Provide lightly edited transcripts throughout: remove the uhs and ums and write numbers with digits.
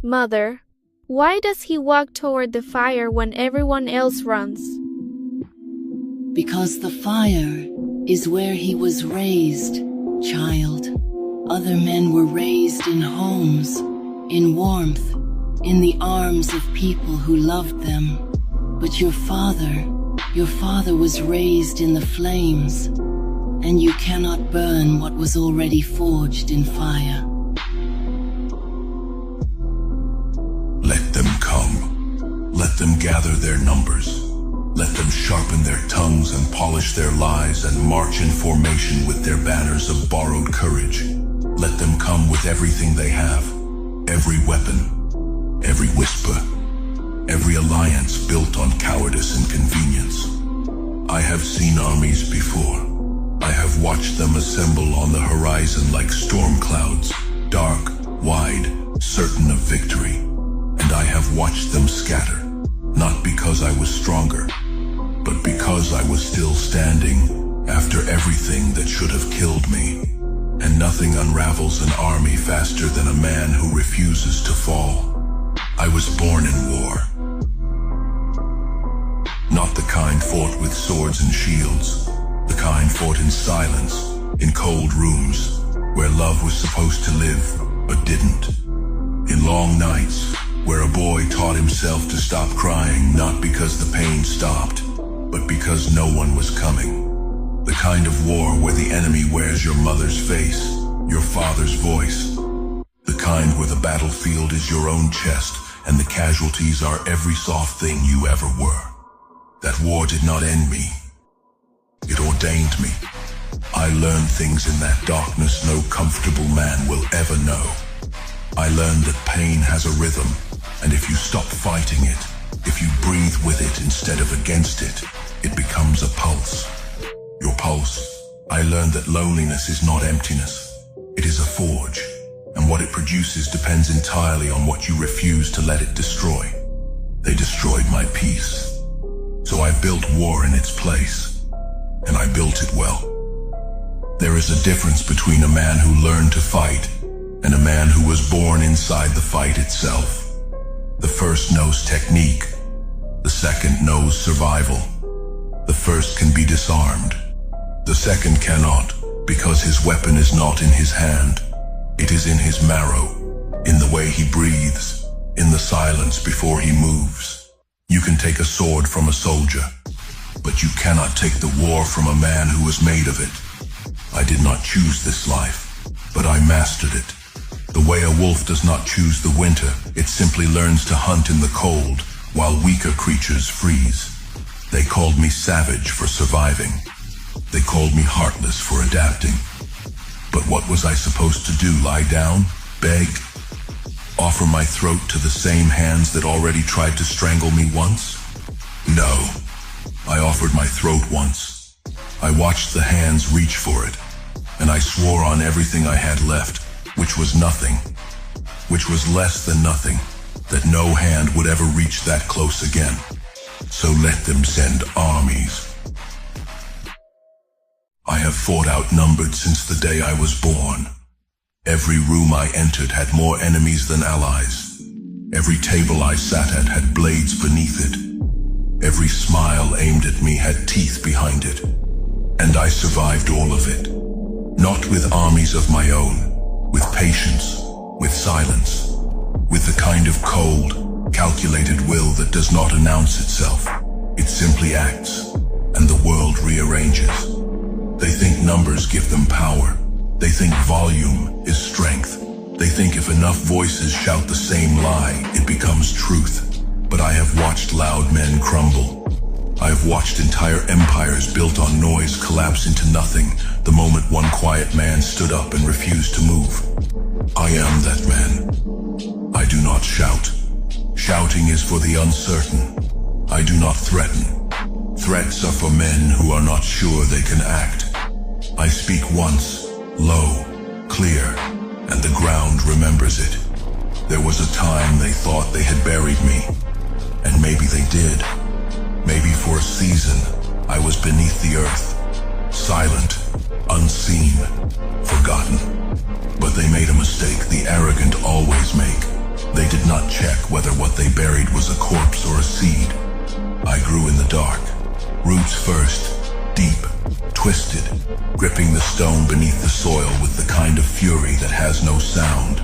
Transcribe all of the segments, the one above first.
Mother, why does he walk toward the fire when everyone else runs? Because the fire is where he was raised, child. Other men were raised in homes, in warmth, in the arms of people who loved them. But your father was raised in the flames, and you cannot burn what was already forged in fire. Let them come. Let them gather their numbers. Let them sharpen their tongues and polish their lies and march in formation with their banners of borrowed courage. Let them come with everything they have, every weapon, every whisper, every alliance built on cowardice and convenience. I have seen armies before. I have watched them assemble on the horizon like storm clouds, dark, wide, certain of victory. And I have watched them scatter, not because I was stronger, but because I was still standing after everything that should have killed me. And nothing unravels an army faster than a man who refuses to fall. I was born in war. Not the kind fought with swords and shields, the kind fought in silence, in cold rooms, where love was supposed to live, but didn't. In long nights, where a boy taught himself to stop crying, not because the pain stopped, but because no one was coming. The kind of war where the enemy wears your mother's face, your father's voice. The kind where the battlefield is your own chest, and the casualties are every soft thing you ever were. That war did not end me. It ordained me. I learned things in that darkness no comfortable man will ever know. I learned that pain has a rhythm, and if you stop fighting it, if you breathe with it instead of against it, it becomes a pulse. Your pulse. I learned that loneliness is not emptiness. It is a forge, and what it produces depends entirely on what you refuse to let it destroy. They destroyed my peace. So I built war in its place, and I built it well. There is a difference between a man who learned to fight and a man who was born inside the fight itself. The first knows technique. The second knows survival. The first can be disarmed. The second cannot, because his weapon is not in his hand. It is in his marrow, in the way he breathes, in the silence before he moves. You can take a sword from a soldier, but you cannot take the war from a man who was made of it. I did not choose this life, but I mastered it. The way a wolf does not choose the winter, it simply learns to hunt in the cold, while weaker creatures freeze. They called me savage for surviving. They called me heartless for adapting. But what was I supposed to do? Lie down? Beg? Offer my throat to the same hands that already tried to strangle me once? No. I offered my throat once. I watched the hands reach for it, and I swore on everything I had left, which was nothing, which was less than nothing, that no hand would ever reach that close again. So let them send armies. I have fought outnumbered since the day I was born. Every room I entered had more enemies than allies. Every table I sat at had blades beneath it. Every smile aimed at me had teeth behind it. And I survived all of it. Not with armies of my own, with patience, with silence, with the kind of cold, calculated will that does not announce itself. It simply acts, and the world rearranges. They think numbers give them power. They think volume is strength. They think if enough voices shout the same lie, it becomes truth. But I have watched loud men crumble. I have watched entire empires built on noise collapse into nothing the moment one quiet man stood up and refused to move. I am that man. I do not shout. Shouting is for the uncertain. I do not threaten. Threats are for men who are not sure they can act. I speak once, low, clear, and the ground remembers it. There was a time they thought they had buried me, and maybe they did. Maybe for a season, I was beneath the earth, silent, unseen, forgotten. But they made a mistake the arrogant always make. They did not check whether what they buried was a corpse or a seed. I grew in the dark, roots first, deep, twisted, gripping the stone beneath the soil with the kind of fury that has no sound.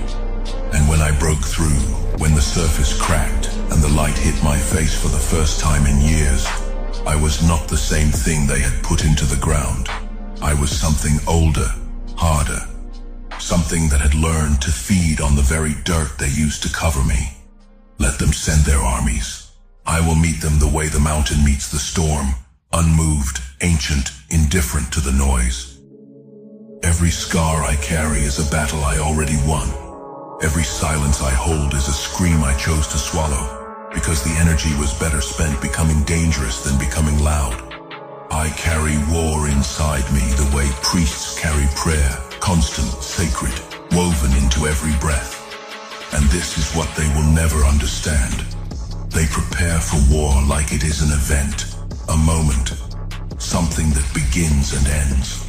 And when I broke through, when the surface cracked and the light hit my face for the first time in years, I was not the same thing they had put into the ground. I was something older, harder, something that had learned to feed on the very dirt they used to cover me. Let them send their armies. I will meet them the way the mountain meets the storm, unmoved, ancient, indifferent to the noise. Every scar I carry is a battle I already won. Every silence I hold is a scream I chose to swallow, because the energy was better spent becoming dangerous than becoming loud. I carry war inside me the way priests carry prayer, constant, sacred, woven into every breath. And this is what they will never understand. They prepare for war like it is an event, a moment, something that begins and ends.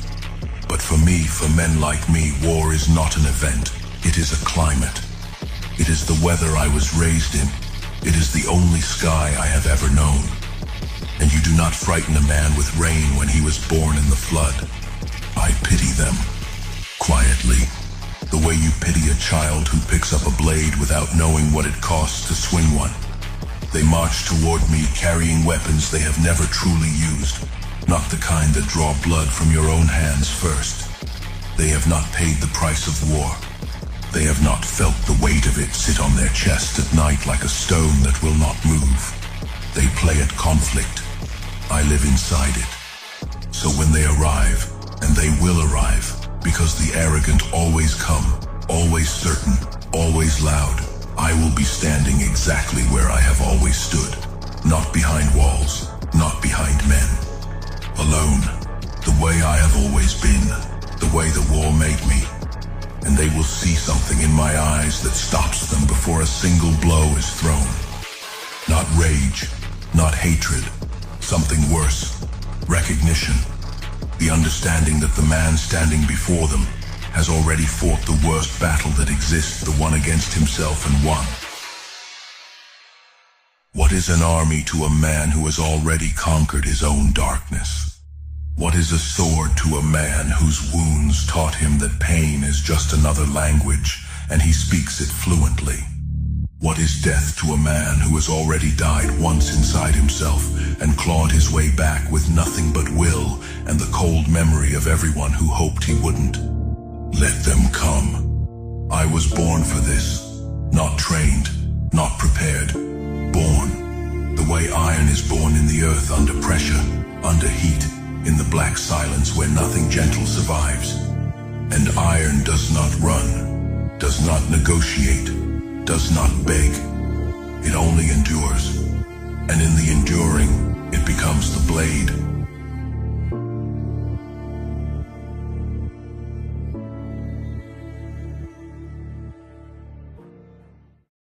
But for me, for men like me, war is not an event. It is a climate. It is the weather I was raised in. It is the only sky I have ever known. And you do not frighten a man with rain when he was born in the flood. I pity them, quietly, the way you pity a child who picks up a blade without knowing what it costs to swing one. They march toward me carrying weapons they have never truly used, not the kind that draw blood from your own hands first. They have not paid the price of war. They have not felt the weight of it sit on their chest at night like a stone that will not move. They play at conflict. I live inside it. So when they arrive, and they will arrive, because the arrogant always come, always certain, always loud, I will be standing exactly where I have always stood. Not behind walls, not behind men. Alone, the way I have always been, the way the war made me. And they will see something in my eyes that stops them before a single blow is thrown. Not rage, not hatred, something worse, recognition. The understanding that the man standing before them has already fought the worst battle that exists, the one against himself, and won. What is an army to a man who has already conquered his own darkness? What is a sword to a man whose wounds taught him that pain is just another language, and he speaks it fluently? What is death to a man who has already died once inside himself and clawed his way back with nothing but will and the cold memory of everyone who hoped he wouldn't? Let them come. I was born for this, not trained, not prepared, born. The way iron is born in the earth under pressure, under heat, in the black silence where nothing gentle survives. And iron does not run, does not negotiate, does not beg. It only endures. And in the enduring, it becomes the blade,